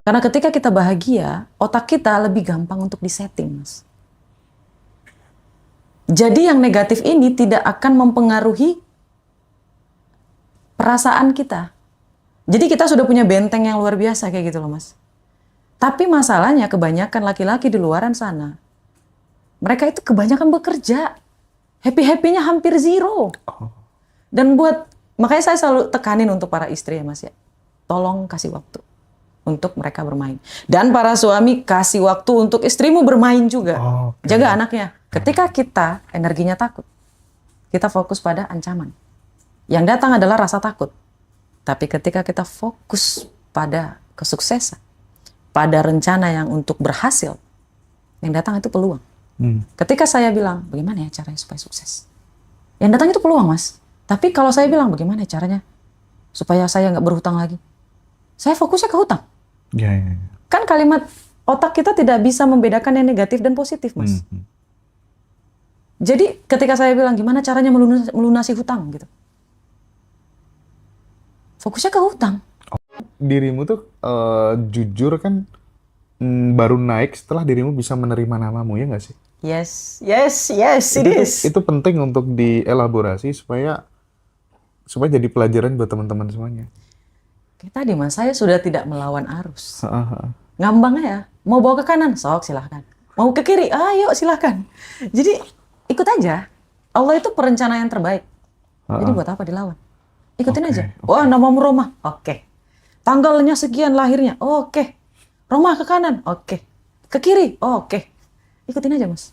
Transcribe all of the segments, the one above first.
Karena ketika kita bahagia, otak kita lebih gampang untuk disetting, Mas. Jadi yang negatif ini tidak akan mempengaruhi perasaan kita. Jadi kita sudah punya benteng yang luar biasa kayak gitu loh, Mas. Tapi masalahnya kebanyakan laki-laki di luaran sana, mereka itu kebanyakan bekerja. Happy-happynya hampir zero. Dan makanya saya selalu tekanin untuk para istri ya, Mas ya. Tolong kasih waktu untuk mereka bermain. Dan para suami kasih waktu untuk istrimu bermain juga. Jaga anaknya. Ketika kita energinya takut, kita fokus pada ancaman. Yang datang adalah rasa takut. Tapi ketika kita fokus pada kesuksesan, pada rencana yang untuk berhasil, yang datang itu peluang. Ketika saya bilang, bagaimana ya caranya supaya sukses? Yang datang itu peluang, Mas. Tapi kalau saya bilang, bagaimana ya caranya supaya saya nggak berhutang lagi? Saya fokusnya ke hutang. Ya. Kan kalimat otak kita tidak bisa membedakan yang negatif dan positif, Mas. Jadi ketika saya bilang, gimana caranya melunasi hutang gitu? Fokusnya ke hutang. Dirimu tuh jujur kan baru naik setelah dirimu bisa menerima namamu, ya nggak sih? Yes, it is. Itu penting untuk dielaborasi supaya jadi pelajaran buat teman-teman semuanya. Kayak tadi, Mas, saya sudah tidak melawan arus. Ngambang ya, mau bawa ke kanan, sok silahkan. Mau ke kiri, ayo silahkan. Jadi ikut aja. Allah itu perencana yang terbaik. Jadi buat apa dilawan? Ikutin aja. Wah, namamu Roma. Oke. Tanggalnya sekian lahirnya. Oke. Roma ke kanan. Oke. Ke kiri. Oke. Ikutin aja, Mas.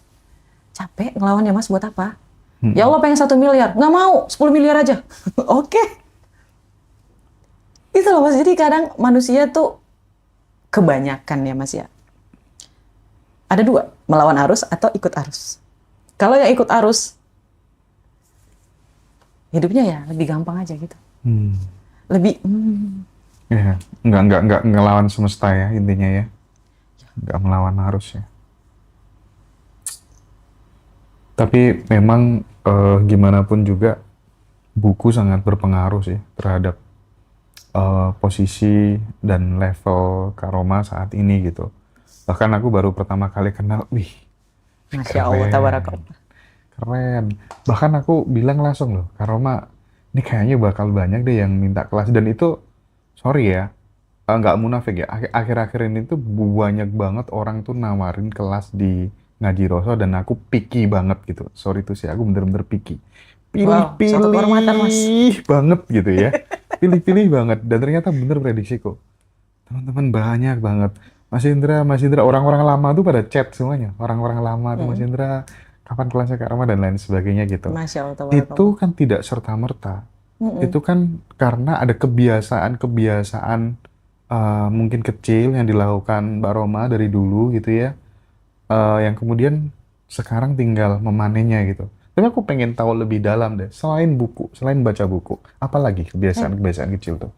Capek ngelawannya, Mas, buat apa? Ya Allah pengen 1 miliar. Nggak mau, 10 miliar aja. Oke. Itu loh, Mas. Jadi kadang manusia tuh kebanyakan ya, Mas ya. Ada 2, melawan arus atau ikut arus. Kalau yang ikut arus, hidupnya ya lebih gampang aja gitu. Lebih, Ya, nggak ngelawan semesta ya intinya ya. Nggak melawan arus ya. Tapi memang gimana pun juga buku sangat berpengaruh sih terhadap posisi dan level Kak saat ini gitu. Bahkan aku baru pertama kali kenal, Masya Allah, tabarakallah. Keren. Bahkan aku bilang langsung loh, Kak Roma, ini kayaknya bakal banyak deh yang minta kelas. Dan itu, sorry ya, nggak munafik ya, akhir-akhir ini tuh banyak banget orang tuh nawarin kelas di Ngaji Roso dan aku picky banget gitu. Sorry tuh sih, aku bener-bener picky. Pilih-pilih Suatu kehormatan, Mas. banget gitu ya. Pilih-pilih banget. Dan ternyata bener prediksiku. Teman-teman banyak banget. Mas Indra, orang-orang lama tuh pada chat semuanya. Orang-orang lama tuh, Mas Indra, kapan kelasnya Kak Roma dan lain sebagainya gitu. Masya Allah, tabarakallah. Itu kan tidak serta-merta. Itu kan karena ada kebiasaan mungkin kecil yang dilakukan Mbak Roma dari dulu gitu ya. Yang kemudian sekarang tinggal memanennya gitu. Tapi aku pengen tahu lebih dalam deh, selain baca buku, apalagi kebiasaan-kebiasaan kecil tuh?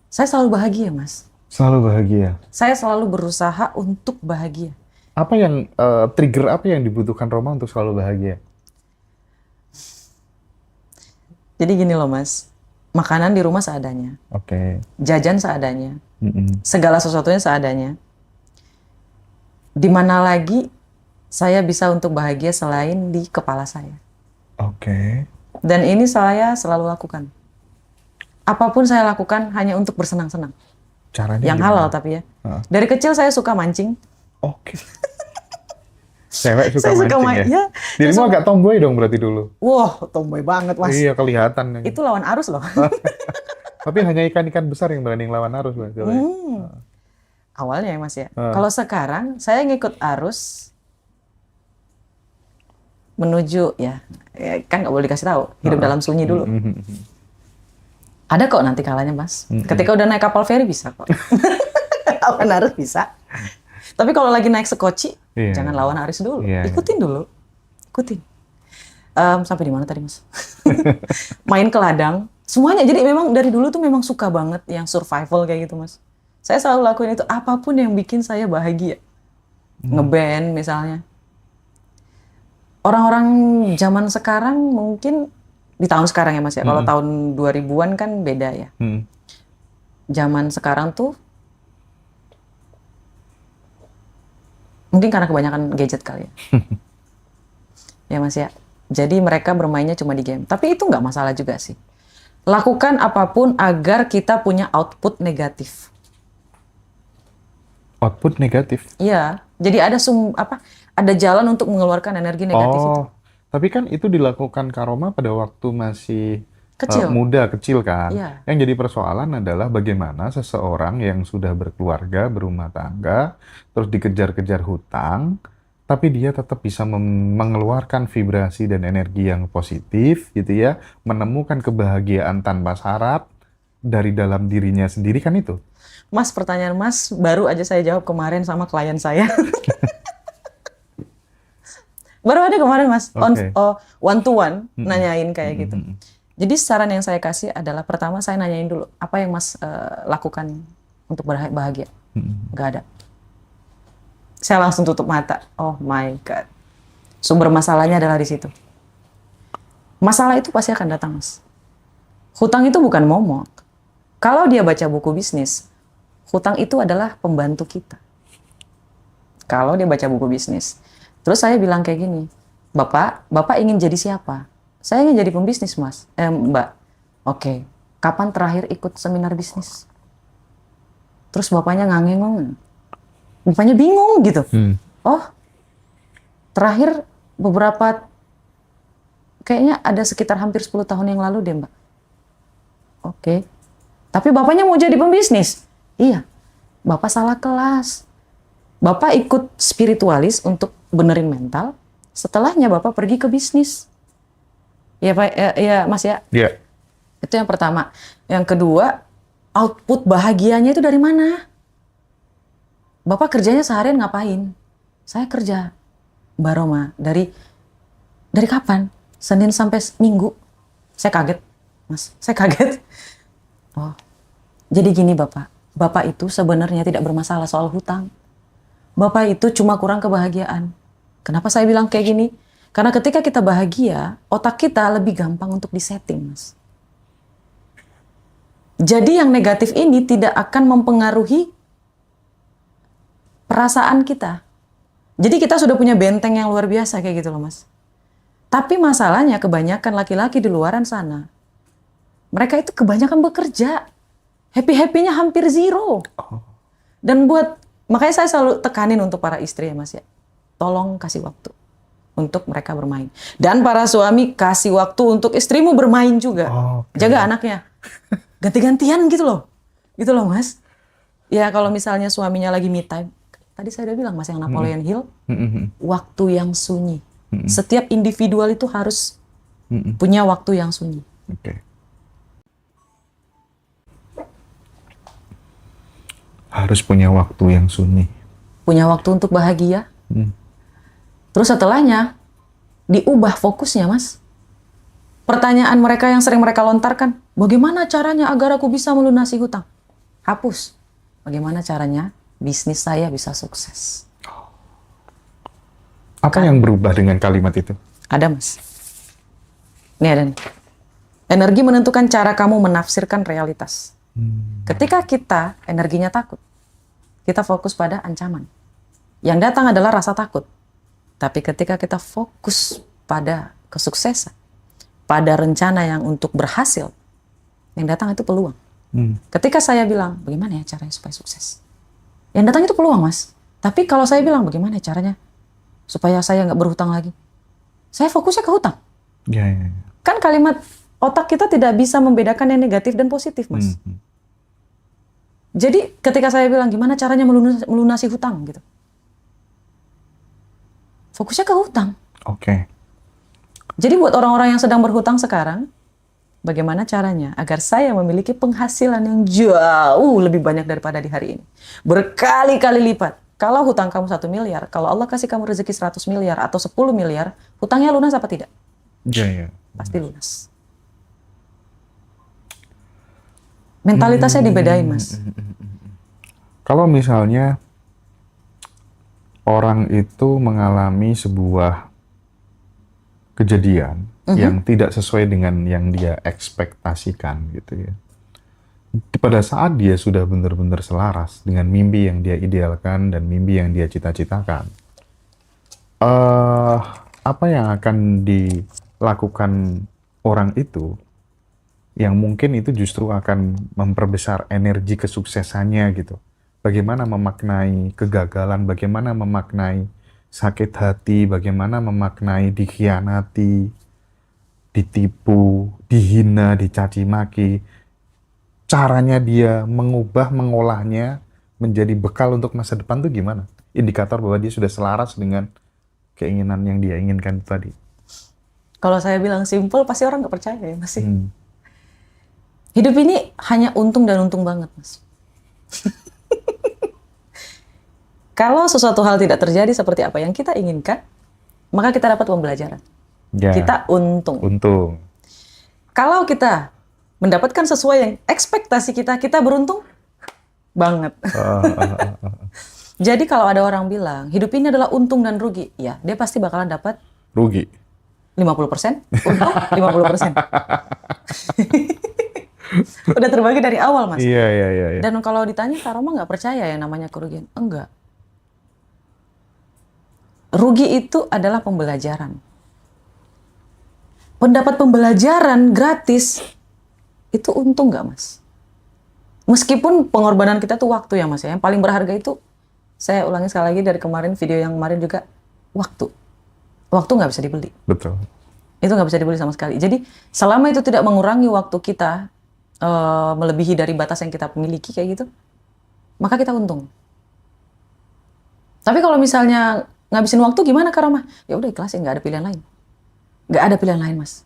Saya selalu bahagia, Mas. Selalu bahagia. Saya selalu berusaha untuk bahagia. Apa yang trigger apa yang dibutuhkan Roma untuk selalu bahagia? Jadi gini loh, Mas. Makanan di rumah seadanya. Oke. Jajan seadanya. Segala sesuatunya seadanya. Di mana lagi saya bisa untuk bahagia selain di kepala saya. Oke. Dan ini saya selalu lakukan. Apapun saya lakukan hanya untuk bersenang-senang. Caranya Yang gimana? halal tapi ya. Dari kecil saya suka mancing. Oke. Cewek suka Saya suka mancing ya? ya. Dirimu agak tomboy dong berarti dulu? Wah, tomboy banget, Mas. Iya, kelihatan. Itu lawan arus loh. Tapi hanya ikan-ikan besar yang berani ngelawan arus. Awalnya ya, Mas ya. Kalau sekarang saya ngikut arus menuju ya kan nggak boleh dikasih tahu, hidup dalam sunyi dulu. Ada kok nanti kalanya, Mas. Ketika udah naik kapal feri bisa kok. Lawan arus bisa. Tapi kalau lagi naik sekoci, jangan lawan arus dulu. Ikutin dulu. Ikutin. Sampai di mana tadi, Mas? Main ke ladang. Semuanya. Jadi memang dari dulu tuh memang suka banget yang survival kayak gitu, Mas. Saya selalu lakuin itu. Apapun yang bikin saya bahagia. Ngeband misalnya. Orang-orang zaman sekarang mungkin, di tahun sekarang ya, Mas ya. Kalau tahun 2000-an kan beda ya. Zaman sekarang tuh Mungkin karena kebanyakan gadget kali ya. Ya Mas ya. Jadi mereka bermainnya cuma di game. Tapi itu nggak masalah juga sih. Lakukan apapun agar kita punya output negatif. Output negatif. Iya. Jadi ada jalan untuk mengeluarkan energi negatif itu. Oh, tapi kan itu dilakukan Kak Roma pada waktu masih Kecil. muda, kecil kan. Iya. Yang jadi persoalan adalah bagaimana seseorang yang sudah berkeluarga, berumah tangga, terus dikejar-kejar hutang, tapi dia tetap bisa mengeluarkan vibrasi dan energi yang positif, gitu ya, menemukan kebahagiaan tanpa syarat dari dalam dirinya sendiri kan itu. Mas, pertanyaan Mas baru aja saya jawab kemarin sama klien saya. Baru ada kemarin Mas, Oke. one to one, nanyain kayak gitu. Jadi saran yang saya kasih adalah pertama saya nanyain dulu, apa yang Mas lakukan untuk bahagia? Nggak ada. Saya langsung tutup mata. Oh my God. Sumber masalahnya adalah di situ. Masalah itu pasti akan datang, Mas. Hutang itu bukan momok. Kalau dia baca buku bisnis, hutang itu adalah pembantu kita. Kalau dia baca buku bisnis. Terus saya bilang kayak gini, Bapak ingin jadi siapa? Saya ingin jadi pembisnis, Mas. Mbak. Oke. Kapan terakhir ikut seminar bisnis? Terus bapaknya ngangeng. Bapaknya bingung gitu. Oh, terakhir kayaknya ada sekitar hampir 10 tahun yang lalu deh, Mbak. Oke. Tapi bapaknya mau jadi pembisnis? Iya. Bapak salah kelas. Bapak ikut spiritualis untuk benerin mental. Setelahnya Bapak pergi ke bisnis. Ya Pak, ya Mas ya. Iya. Itu yang pertama. Yang kedua, output bahagianya itu dari mana? Bapak kerjanya seharian ngapain? Saya kerja, Mbak Roma, dari kapan? Senin sampai Minggu. Saya kaget, Mas. Saya kaget. Oh, jadi gini Bapak. Bapak itu sebenarnya tidak bermasalah soal hutang. Bapak itu cuma kurang kebahagiaan. Kenapa saya bilang kayak gini? Karena ketika kita bahagia, otak kita lebih gampang untuk disetting, Mas. Jadi yang negatif ini tidak akan mempengaruhi perasaan kita. Jadi kita sudah punya benteng yang luar biasa kayak gitu loh, Mas. Tapi masalahnya kebanyakan laki-laki di luaran sana, mereka itu kebanyakan bekerja. Happy-happynya hampir zero. Dan makanya saya selalu tekanin untuk para istri ya Mas ya. Tolong kasih waktu untuk mereka bermain. Dan para suami kasih waktu untuk istrimu bermain juga. Jaga anaknya. Ganti-gantian gitu loh. Gitu loh Mas. Ya kalau misalnya suaminya lagi me time. Tadi saya udah bilang Mas yang Napoleon Hill. Waktu yang sunyi. Setiap individual itu harus punya waktu yang sunyi. Oke. Harus punya waktu yang sunyi. Punya waktu untuk bahagia. Terus setelahnya, diubah fokusnya, Mas. Pertanyaan mereka yang sering mereka lontarkan, bagaimana caranya agar aku bisa melunasi hutang? Hapus. Bagaimana caranya bisnis saya bisa sukses? Apa yang berubah dengan kalimat itu? Ada, Mas. Ini ada nih. Energi menentukan cara kamu menafsirkan realitas. Ketika kita energinya takut, kita fokus pada ancaman. Yang datang adalah rasa takut. Tapi ketika kita fokus pada kesuksesan, pada rencana yang untuk berhasil, yang datang itu peluang. Ketika saya bilang, bagaimana ya caranya supaya sukses? Yang datang itu peluang, Mas. Tapi kalau saya bilang, bagaimana ya caranya supaya saya nggak berhutang lagi? Saya fokusnya ke hutang. Ya. Kan kalimat otak kita tidak bisa membedakan yang negatif dan positif, Mas. Jadi ketika saya bilang, gimana caranya melunasi hutang gitu? Fokusnya ke hutang. Oke. Jadi buat orang-orang yang sedang berhutang sekarang, bagaimana caranya agar saya memiliki penghasilan yang jauh lebih banyak daripada di hari ini. Berkali-kali lipat. Kalau hutang kamu 1 miliar, kalau Allah kasih kamu rezeki 100 miliar atau 10 miliar, hutangnya lunas apa tidak? Ya. Pasti lunas. Mentalitasnya dibedain, Mas. Kalau misalnya orang itu mengalami sebuah kejadian yang tidak sesuai dengan yang dia ekspektasikan gitu ya. Pada saat dia sudah benar-benar selaras dengan mimpi yang dia idealkan dan mimpi yang dia cita-citakan, eh apa yang akan dilakukan orang itu yang mungkin itu justru akan memperbesar energi kesuksesannya gitu. Bagaimana memaknai kegagalan, bagaimana memaknai sakit hati, bagaimana memaknai dikhianati, ditipu, dihina, dicaci maki. Caranya dia mengubah, mengolahnya menjadi bekal untuk masa depan tuh gimana? Indikator bahwa dia sudah selaras dengan keinginan yang dia inginkan itu tadi. Kalau saya bilang simple, pasti orang nggak percaya ya Mas. Hmm. Hidup ini hanya untung dan untung banget, Mas. Kalau sesuatu hal tidak terjadi seperti apa yang kita inginkan, maka kita dapat pembelajaran. Ya, Kita untung. untung. Kalau kita mendapatkan sesuai yang ekspektasi kita, kita beruntung banget. Jadi kalau ada orang bilang, hidup ini adalah untung dan rugi, ya dia pasti bakalan dapat Rugi. 50%, untung 50%. Udah terbagi dari awal, Mas. Iya, iya, iya. Iya. Dan kalau ditanya, Kak Roma nggak percaya ya namanya kerugian? Enggak. Rugi itu adalah pembelajaran. Pendapat pembelajaran gratis, itu untung nggak, Mas? Meskipun pengorbanan kita tuh waktu ya, Mas ya. Yang paling berharga itu, saya ulangi sekali lagi dari kemarin, video yang kemarin juga, waktu. Waktu nggak bisa dibeli. Betul. Itu nggak bisa dibeli sama sekali. Jadi selama itu tidak mengurangi waktu kita, melebihi dari batas yang kita miliki kayak gitu, maka kita untung. Tapi kalau misalnya ngabisin waktu gimana Kak Rama? Ya udah ikhlasin, nggak ada pilihan lain. Nggak ada pilihan lain, Mas.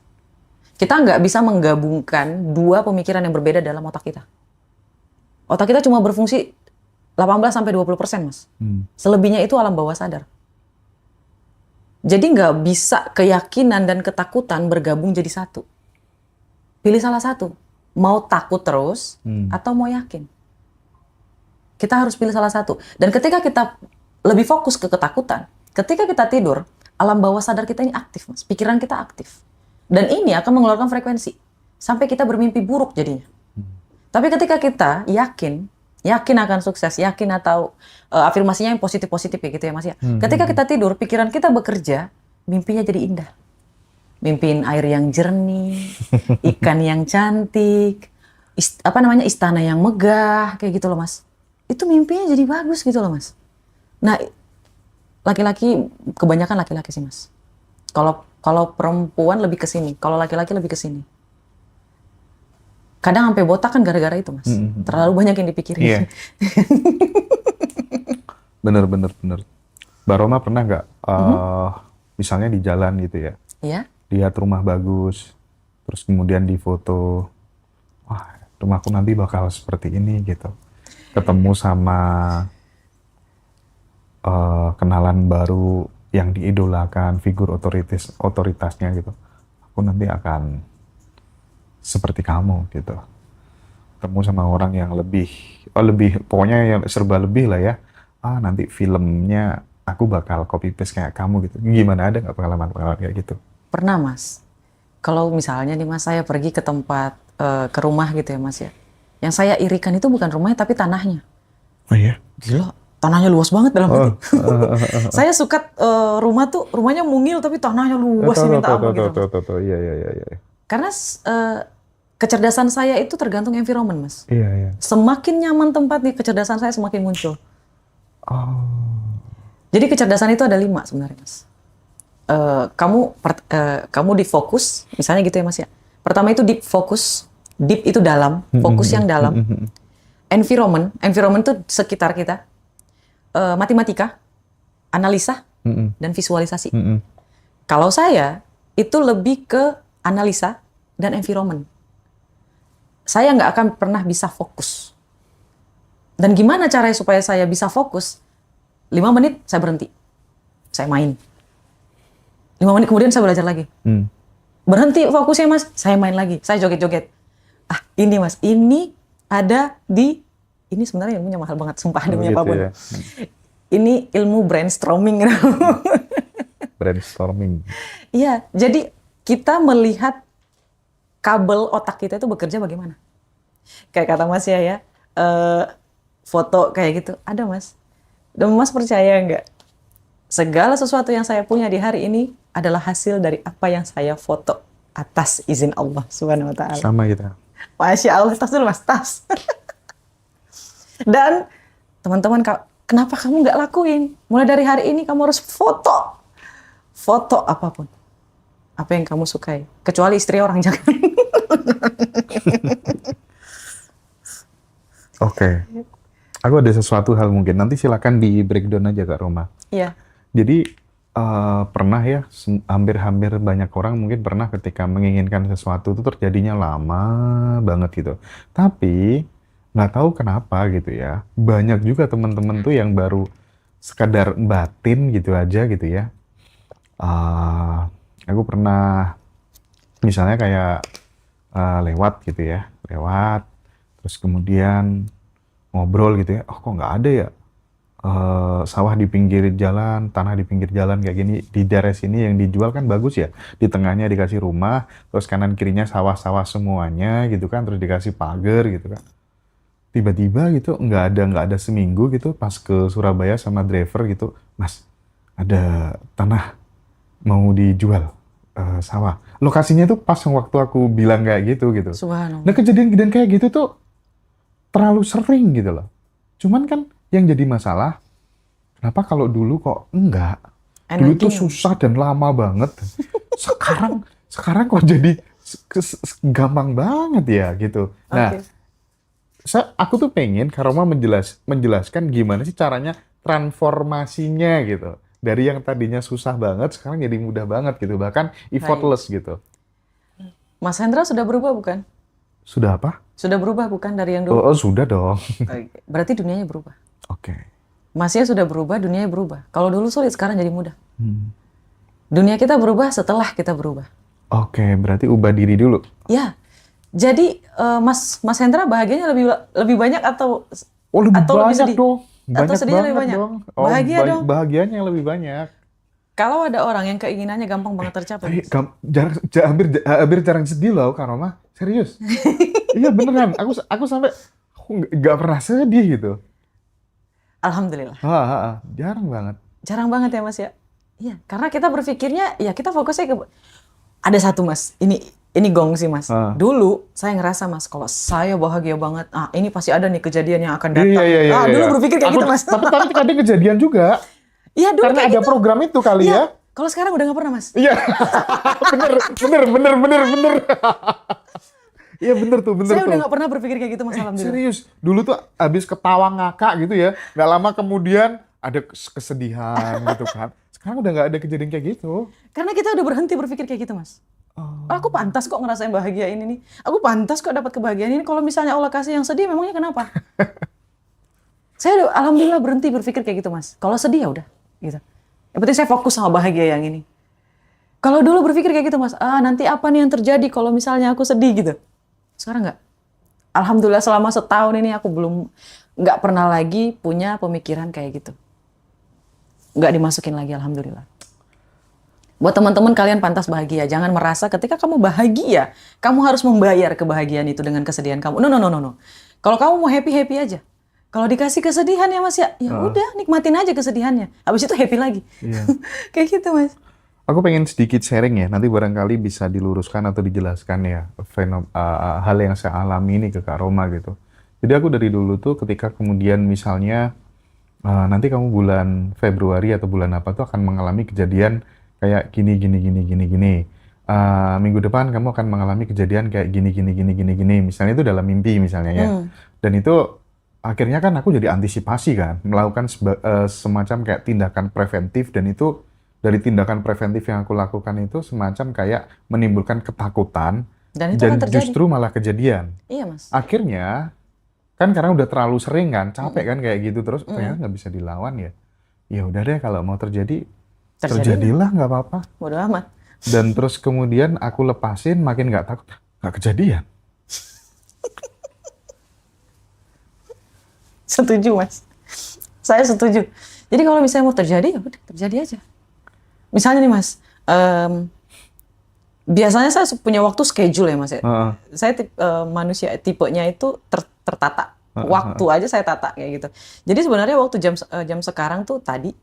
Kita nggak bisa menggabungkan dua pemikiran yang berbeda dalam otak kita. Otak kita cuma berfungsi 18-20%, Mas. Selebihnya itu alam bawah sadar. Jadi nggak bisa keyakinan dan ketakutan bergabung jadi satu. Pilih salah satu. Mau takut terus atau mau yakin. Kita harus pilih salah satu. Dan ketika kita lebih fokus ke ketakutan, ketika kita tidur, alam bawah sadar kita ini aktif, Mas. Pikiran kita aktif. Dan ini akan mengeluarkan frekuensi. Sampai kita bermimpi buruk jadinya. Tapi ketika kita yakin akan sukses, yakin atau afirmasinya yang positif-positif ya gitu ya Mas ya. Ketika kita tidur, pikiran kita bekerja, mimpinya jadi indah. Mimpiin air yang jernih, ikan yang cantik, istana yang megah, kayak gitu loh Mas. Itu mimpinya jadi bagus gitu loh Mas. Nah, laki-laki, kebanyakan laki-laki sih Mas. Kalau perempuan lebih ke sini, kalau laki-laki lebih ke sini. Kadang sampai botak kan gara-gara itu Mas. Terlalu banyak yang dipikirin. Iya. Bener. Mbak Roma pernah nggak, misalnya di jalan gitu ya, Iya. lihat rumah bagus, terus kemudian difoto, wah rumahku nanti bakal seperti ini gitu. Ketemu sama kenalan baru yang diidolakan, figur otoritasnya gitu. Aku nanti akan seperti kamu gitu. Ketemu sama orang yang lebih pokoknya yang serba lebih lah ya. Nanti filmnya aku bakal copy paste kayak kamu gitu. Gimana, ada nggak pengalaman kayak gitu? Pernah Mas. Kalau misalnya nih Mas, saya pergi ke tempat, ke rumah gitu ya Mas ya. Yang saya irikan itu bukan rumahnya tapi tanahnya. Oh iya? Gila, tanahnya luas banget dalam hati. Saya suka rumahnya mungil tapi tanahnya luas minta ampun gitu. Iya. Karena kecerdasan saya itu tergantung environment Mas. Iya. Semakin nyaman tempatnya, kecerdasan saya semakin muncul. Oh. Jadi kecerdasan itu ada 5 sebenarnya Mas. Kamu di fokus, misalnya gitu ya Mas ya. Pertama itu deep fokus, deep itu dalam, fokus yang dalam. Environment itu sekitar kita. Matematika, analisa, dan visualisasi. Kalau saya itu lebih ke analisa dan environment. Saya nggak akan pernah bisa fokus. Dan gimana caranya supaya saya bisa fokus? 5 menit saya berhenti, saya main. 5 menit kemudian saya belajar lagi. Berhenti fokusnya Mas, saya main lagi, saya joget-joget. Ini Mas, ini ada di, ini sebenarnya ilmunya mahal banget, sumpah demi apapun. Ya. Ini ilmu brainstorming. Brainstorming. Iya, jadi kita melihat kabel otak kita itu bekerja bagaimana. Kayak kata Mas ya, foto kayak gitu, ada Mas. Dan Mas percaya nggak? segala sesuatu yang saya punya di hari ini adalah hasil dari apa yang saya foto atas izin Allah Subhanahu wa taala. Sama kita. Masya Allah, tas dulu Mas, tas. Dan teman-teman, kenapa kamu nggak lakuin? Mulai dari hari ini kamu harus foto. Foto apapun. Apa yang kamu sukai. Kecuali istri orang, jangan. Oke. Aku ada sesuatu hal mungkin. Nanti silakan di breakdown aja Kak Roma. Iya. Jadi pernah ya, hampir-hampir banyak orang mungkin pernah ketika menginginkan sesuatu itu terjadinya lama banget gitu. Tapi nggak tahu kenapa gitu ya. Banyak juga teman-teman tuh yang baru sekadar batin gitu aja gitu ya. Aku pernah misalnya kayak lewat gitu ya, lewat terus kemudian ngobrol gitu ya, oh kok nggak ada ya sawah di pinggir jalan, tanah di pinggir jalan kayak gini, di daerah sini yang dijual kan bagus ya, di tengahnya dikasih rumah, terus kanan kirinya sawah-sawah semuanya gitu kan, terus dikasih pagar gitu kan. Tiba-tiba gitu nggak ada seminggu gitu pas ke Surabaya sama driver gitu, Mas ada tanah mau dijual sawah. Lokasinya tuh pas waktu aku bilang kayak gitu. Subhanallah. Nah kejadian-kejadian kayak gitu tuh terlalu sering gitu loh. Cuman kan yang jadi masalah, kenapa kalau dulu kok enggak? Dulu tuh susah dan lama banget. Sekarang kok jadi gampang banget ya gitu. Nah, aku tuh pengen Karoma menjelaskan gimana sih caranya transformasinya gitu. Dari yang tadinya susah banget, sekarang jadi mudah banget gitu. Bahkan effortless gitu. Mas Hendra sudah berubah bukan? Sudah apa? Sudah berubah bukan dari yang dulu? Oh sudah dong. Berarti dunianya berubah. Oke. Masnya sudah berubah, dunianya berubah. Kalau dulu sulit, sekarang jadi mudah. Dunia kita berubah setelah kita berubah. Oke, berarti ubah diri dulu. Ya. Jadi Mas Hendra bahagianya lebih banyak atau lebih banyak sedih? Dong. Banyak atau sedihnya lebih banyak? Dong. Bahagia dong. Bahagianya yang lebih banyak. Kalau ada orang yang keinginannya gampang banget tercapai. Hampir jarang sedih loh, Kak Roma. Serius. Iya beneran. Aku sampai nggak pernah sedih gitu. Alhamdulillah. Jarang banget. Jarang banget ya Mas ya. Iya, karena kita berpikirnya ya kita fokusnya ke ada satu Mas. Ini gong sih Mas. Dulu saya ngerasa Mas kalau saya bahagia banget, ini pasti ada nih kejadian yang akan datang. Iya. Dulu berpikir kayak gitu Mas. Tapi ada kejadian juga. Iya dulu karena ada gitu. Program itu kali ya. Kalau sekarang udah nggak pernah Mas. Iya. bener. Iya bener tuh. Saya udah nggak pernah berpikir kayak gitu Mas, alhamdulillah. Serius, dulu tuh abis ketawa ngakak gitu ya, nggak lama kemudian ada kesedihan gitu kan. Sekarang udah nggak ada kejadian kayak gitu. Karena kita udah berhenti berpikir kayak gitu Mas. Aku pantas kok ngerasain bahagia ini nih. Aku pantas kok dapat kebahagiaan ini. Kalau misalnya Allah kasih yang sedih, memangnya kenapa? Saya udah, alhamdulillah berhenti berpikir kayak gitu Mas. Kalau sedih ya udah, gitu. Yang penting saya fokus sama bahagia yang ini. Kalau dulu berpikir kayak gitu Mas, nanti apa nih yang terjadi kalau misalnya aku sedih gitu. Sekarang nggak. Alhamdulillah selama setahun ini aku nggak pernah lagi punya pemikiran kayak gitu. Nggak dimasukin lagi, alhamdulillah. Buat teman-teman kalian pantas bahagia. Jangan merasa ketika kamu bahagia, kamu harus membayar kebahagiaan itu dengan kesedihan kamu. No. Kalau kamu mau happy aja. Kalau dikasih kesedihan ya Mas ya udah nikmatin aja kesedihannya. Habis itu happy lagi. Iya. Kayak gitu Mas. Aku pengen sedikit sharing ya, nanti barangkali bisa diluruskan atau dijelaskan ya hal yang saya alami ini ke Kak Roma gitu. Jadi aku dari dulu tuh ketika kemudian misalnya nanti kamu bulan Februari atau bulan apa tuh akan mengalami kejadian kayak gini. Minggu depan kamu akan mengalami kejadian kayak gini. Misalnya itu dalam mimpi misalnya ya. Dan itu akhirnya kan aku jadi antisipasi kan, melakukan semacam kayak tindakan preventif dan itu dari tindakan preventif yang aku lakukan itu semacam kayak menimbulkan ketakutan dan justru malah kejadian. Iya Mas. Akhirnya kan karena udah terlalu sering kan, capek kan kayak gitu terus ternyata nggak bisa dilawan ya. Ya udah deh kalau mau terjadilah nggak apa-apa. Bodo amat. Dan terus kemudian aku lepasin makin nggak takut, nggak kejadian. Setuju Mas. Saya setuju. Jadi kalau misalnya mau terjadi ya udah terjadi aja. Misalnya nih Mas, biasanya saya punya waktu schedule ya Mas ya. Saya manusia tipenya itu tertata. Waktu aja saya tata kayak gitu. Jadi sebenarnya waktu jam sekarang tuh tadi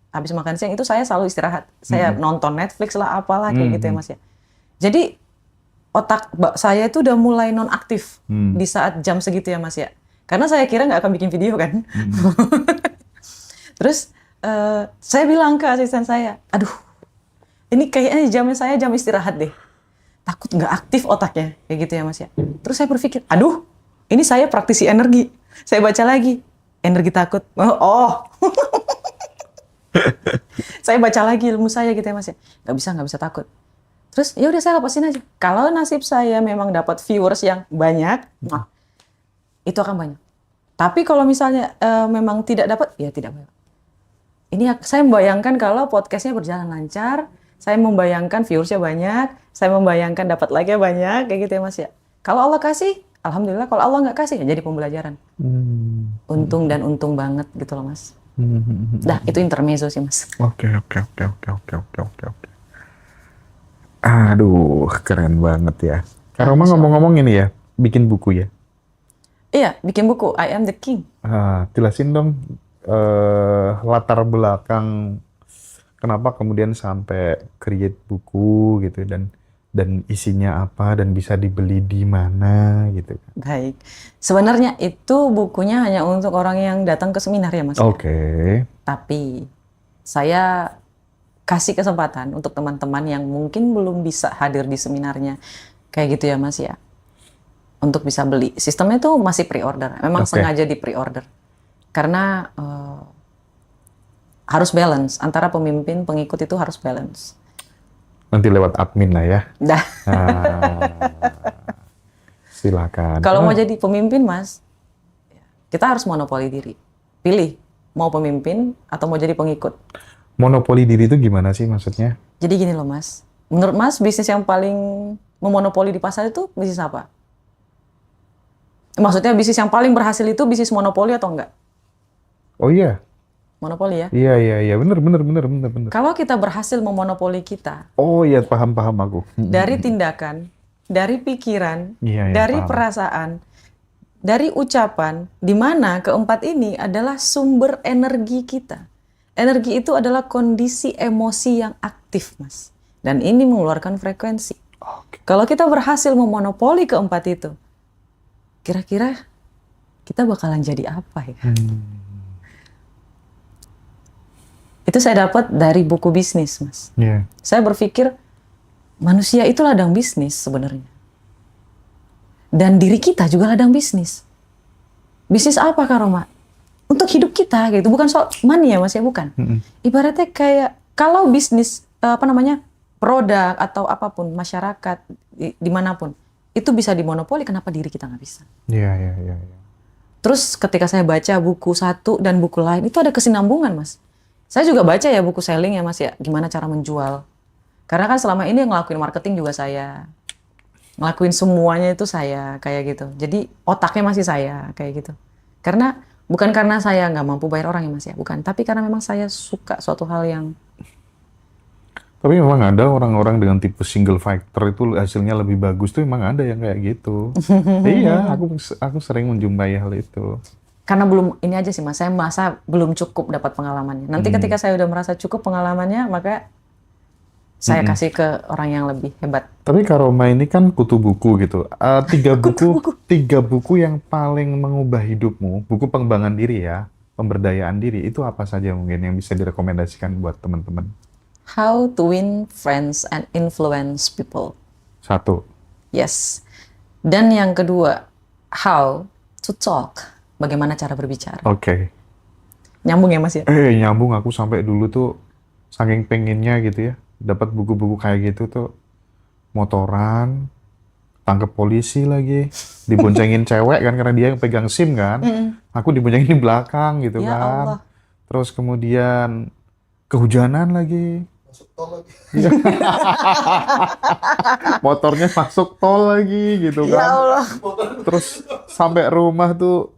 habis makan siang itu saya selalu istirahat. Saya nonton Netflix lah, apalah kayak gitu ya Mas ya. Jadi otak saya itu udah mulai nonaktif di saat jam segitu ya Mas ya. Karena saya kira nggak akan bikin video kan. Terus saya bilang ke asisten saya, aduh ini kayaknya jamnya saya jam istirahat deh. Takut nggak aktif otaknya, kayak gitu ya Mas ya. Terus saya berpikir, aduh ini saya praktisi energi. Saya baca lagi, energi takut. Oh. Saya baca lagi ilmu saya gitu ya Mas ya. Nggak bisa takut. Terus ya udah saya lepasin aja. Kalau nasib saya memang dapat viewers yang banyak, itu akan banyak. Tapi kalau misalnya memang tidak dapat, ya tidak banyak. Ini saya membayangkan kalau podcastnya berjalan lancar, saya membayangkan viewersnya banyak, saya membayangkan dapat like-nya banyak, kayak gitu ya Mas ya. Kalau Allah kasih, alhamdulillah. Kalau Allah nggak kasih, ya jadi pembelajaran. Untung dan untung banget gitu loh Mas. Dah, itu intermezzo sih Mas. Oke. Aduh, keren banget ya. Kak Roma ngomong-ngomong ini ya, bikin buku ya? Iya, bikin buku. I am the king. Jelasin dong latar belakang kenapa kemudian sampai create buku gitu dan isinya apa dan bisa dibeli di mana gitu. Baik. Sebenarnya itu bukunya hanya untuk orang yang datang ke seminar ya Mas. Oke. Tapi saya kasih kesempatan untuk teman-teman yang mungkin belum bisa hadir di seminarnya. Kayak gitu ya Mas ya. Untuk bisa beli. Sistemnya itu masih pre-order. Memang sengaja di pre-order. Karena harus balance. Antara pemimpin, pengikut itu harus balance. Nanti lewat admin lah ya. Dah. Silakan. Kalau mau jadi pemimpin Mas, kita harus monopoli diri. Pilih, mau pemimpin atau mau jadi pengikut. Monopoli diri itu gimana sih maksudnya? Jadi gini loh Mas, menurut Mas bisnis yang paling memonopoli di pasar itu bisnis apa? Maksudnya bisnis yang paling berhasil itu bisnis monopoli atau enggak? Oh iya. Monopoli ya? Iya, bener. Kalau kita berhasil memonopoli kita. Oh iya, paham aku. Dari tindakan, dari pikiran, Iya, dari paham. perasaan, dari ucapan, di mana keempat ini adalah sumber energi kita. Energi itu adalah kondisi emosi yang aktif, Mas. Dan ini mengeluarkan frekuensi. Oke. Kalau kita berhasil memonopoli keempat itu, kira-kira kita bakalan jadi apa ya? Itu saya dapat dari buku bisnis, Mas. Iya. Saya berpikir, manusia itu ladang bisnis sebenarnya. Dan diri kita juga ladang bisnis. Bisnis apa, Kak Roma? Untuk hidup kita, gitu. Bukan soal money ya, Mas, ya, bukan. Ibaratnya kayak, kalau bisnis, produk atau apapun, masyarakat, dimanapun, itu bisa dimonopoli, kenapa diri kita nggak bisa? Iya. Terus ketika saya baca buku satu dan buku lain, itu ada kesinambungan, Mas. Saya juga baca ya buku selling ya Mas ya, gimana cara menjual. Karena kan selama ini yang ngelakuin marketing juga saya. Ngelakuin semuanya itu saya, kayak gitu. Jadi otaknya masih saya, kayak gitu. Karena, bukan karena saya nggak mampu bayar orang ya Mas ya, bukan. Tapi karena memang saya suka suatu hal yang... Tapi memang ada orang-orang dengan tipe single factor itu hasilnya lebih bagus tuh, memang ada yang kayak gitu. Iya, aku sering menjumpai hal itu. Karena belum, ini aja sih Mas, saya merasa belum cukup dapat pengalamannya. Nanti ketika saya udah merasa cukup pengalamannya, maka saya kasih ke orang yang lebih hebat. Tapi Kak Roma ini kan kutu buku gitu. Tiga buku yang paling mengubah hidupmu, buku pengembangan diri ya, pemberdayaan diri, itu apa saja mungkin yang bisa direkomendasikan buat teman-teman? How to win friends and influence people. 1. Yes. Dan yang kedua, how to talk. Bagaimana cara berbicara. Oke. Nyambung ya Mas ya? Nyambung. Aku sampai dulu tuh saking pengennya gitu ya, dapat buku-buku kayak gitu tuh, motoran, tangkep polisi lagi, diboncengin cewek kan karena dia yang pegang SIM kan. Aku diboncengin di belakang gitu Ya kan. Allah. Terus kemudian kehujanan lagi. Masuk tol lagi. Motornya masuk tol lagi gitu kan. Ya Allah. Terus sampai rumah tuh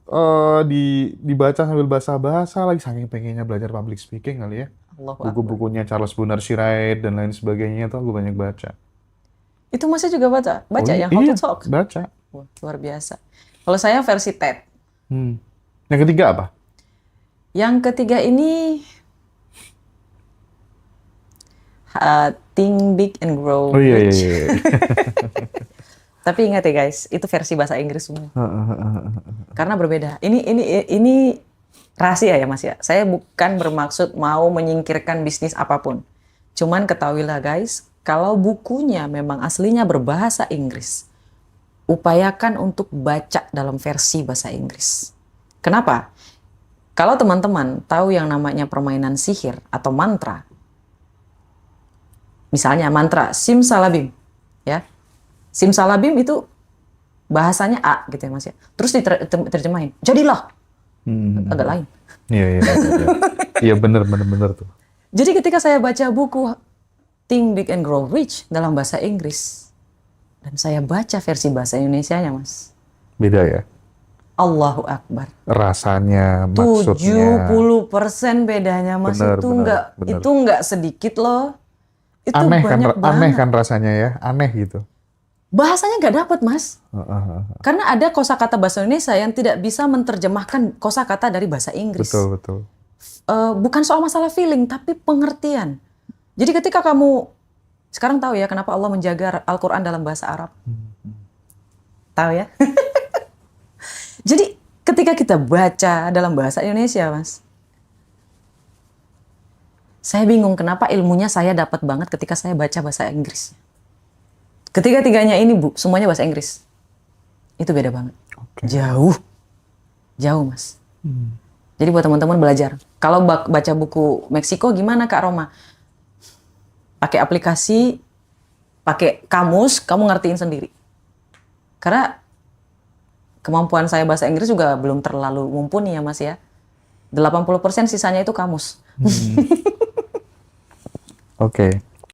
dibaca sambil bahasa-bahasa lagi, saking pengennya belajar public speaking kali ya. Buku-bukunya Charles Bonar Sirait dan lain sebagainya tuh aku banyak baca. Itu Masnya juga baca? Baca yang How to Talk? Baca. Wah, luar biasa. Kalau saya versi TED. Yang ketiga apa? Yang ketiga ini Think Big and Grow Oh iya, iya, Rich. iya. Tapi ingat ya guys, itu versi bahasa Inggris semua. Karena berbeda. Ini rahasia ya Mas ya. Saya bukan bermaksud mau menyingkirkan bisnis apapun. Cuman ketahuilah guys, kalau bukunya memang aslinya berbahasa Inggris, upayakan untuk baca dalam versi bahasa Inggris. Kenapa? Kalau teman-teman tahu yang namanya permainan sihir atau mantra, misalnya mantra Simsalabim, ya. Simsalabim itu bahasanya A gitu ya Mas ya. Terus diterjemahin, jadilah. Agak lain. Iya, iya, iya. Iya, bener tuh. Jadi ketika saya baca buku Think Big and Grow Rich dalam bahasa Inggris, dan saya baca versi bahasa Indonesianya Mas, Beda ya? Allahu Akbar. Rasanya, maksudnya. 70% bedanya Mas. Bener, itu bener. itu nggak sedikit loh. Itu Aneh kan, banyak banget. aneh kan rasanya ya, aneh gitu. Bahasanya nggak dapat Mas. Karena ada kosakata bahasa Indonesia yang tidak bisa menerjemahkan kosakata dari bahasa Inggris. Betul. Bukan soal masalah feeling, tapi pengertian. Jadi ketika kamu sekarang tahu ya kenapa Allah menjaga Al-Quran dalam bahasa Arab. Tahu ya? Jadi ketika kita baca dalam bahasa Indonesia, Mas, saya bingung kenapa ilmunya saya dapat banget ketika saya baca bahasa Inggris. Ketiga-tiganya ini Bu, semuanya bahasa Inggris. Itu beda banget. Oke. Jauh Mas. Jadi buat teman-teman belajar. Kalau baca buku Meksiko gimana Kak Roma? Pakai aplikasi, pakai kamus, kamu ngertiin sendiri. Karena kemampuan saya bahasa Inggris juga belum terlalu mumpuni ya Mas ya. 80% sisanya itu kamus. Oke.